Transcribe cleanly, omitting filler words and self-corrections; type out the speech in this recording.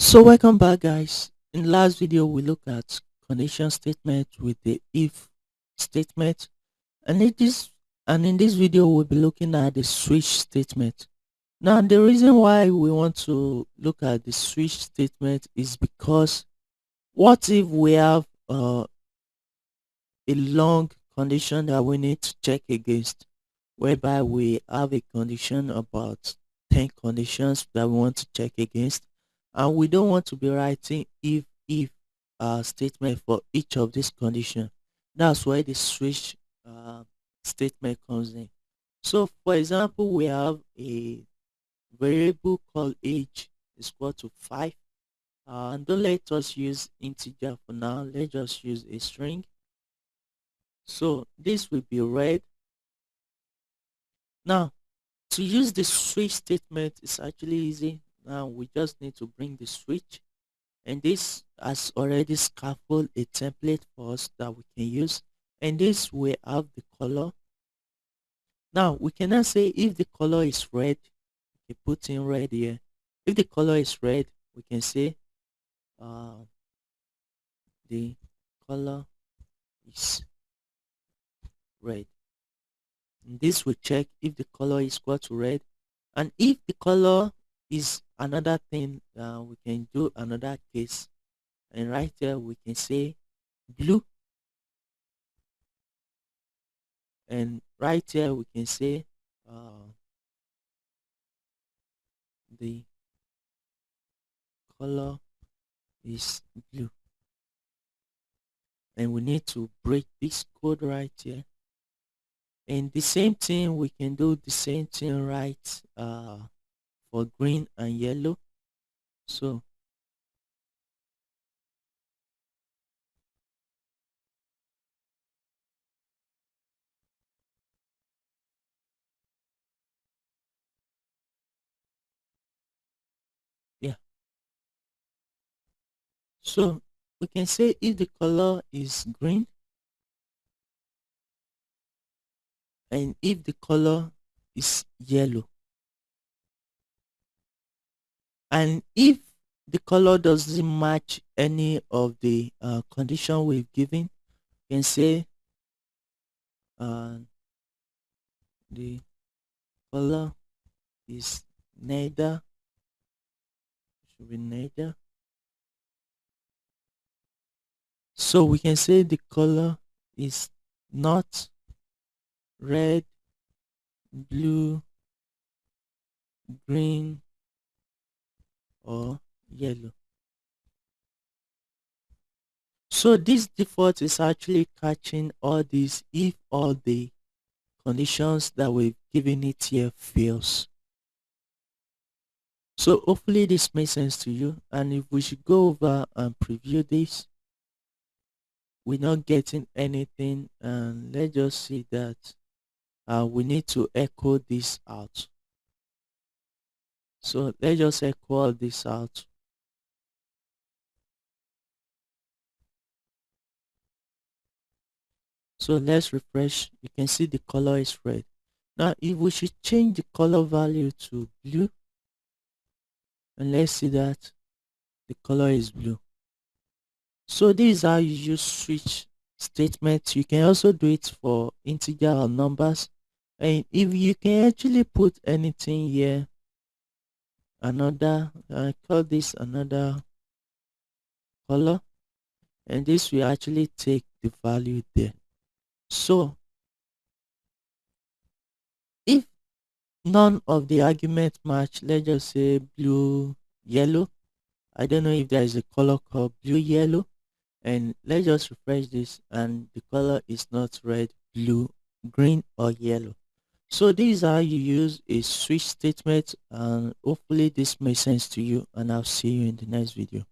So welcome back, guys. In the last video we looked at condition statement with the if statement, and in this video we'll be looking at the switch statement. Now the reason why we want to look at the switch statement is because what if we have a long condition that we need to check against, whereby we have a condition about 10 conditions that we want to check against, and we don't want to be writing if statement for each of these conditions. That's why the switch statement comes in. So for example, we have a variable called age is equal to 5, and don't let us use integer for now. Let's just use a string. So this will be read. Now to use the switch statement is actually easy. Now we just need to bring the switch, and this has already scaffold a template for us that we can use, and this we have the color. Now we can now say if the color is red, we put in red here. If the color is red, we can say the color is red. And this will check if the color is equal to red, and if the color is another thing, we can do another case, and right here we can say blue, and right here we can say the color is blue, and we need to break this code right here. And the same thing, we can do the same thing right for green and yellow. So yeah, so we can say if the color is green, and if the color is yellow, and if the color doesn't match any of the condition we've given, we can say the color is neither, should be neither. So we can say the color is not red, blue, green, or yellow. So this default is actually catching all these if all the conditions that we've given it here fails. So hopefully this makes sense to you, and if we should go over and preview this, we're not getting anything, and let's just see that we need to echo this out. So let's just echo all this out. So let's refresh. You can see the color is red. Now if we should change the color value to blue, and let's see that the color is blue. So this is how you use switch statements. You can also do it for integer or numbers, and if you can actually put anything here, another, I call this another color, and this will actually take the value there. So if none of the arguments match, let's just say blue, yellow. I don't know if there is a color called blue, yellow, and let's just refresh this, and the color is not red, blue, green, or yellow. So this is how you use a switch statement, and hopefully this makes sense to you, and I'll see you in the next video.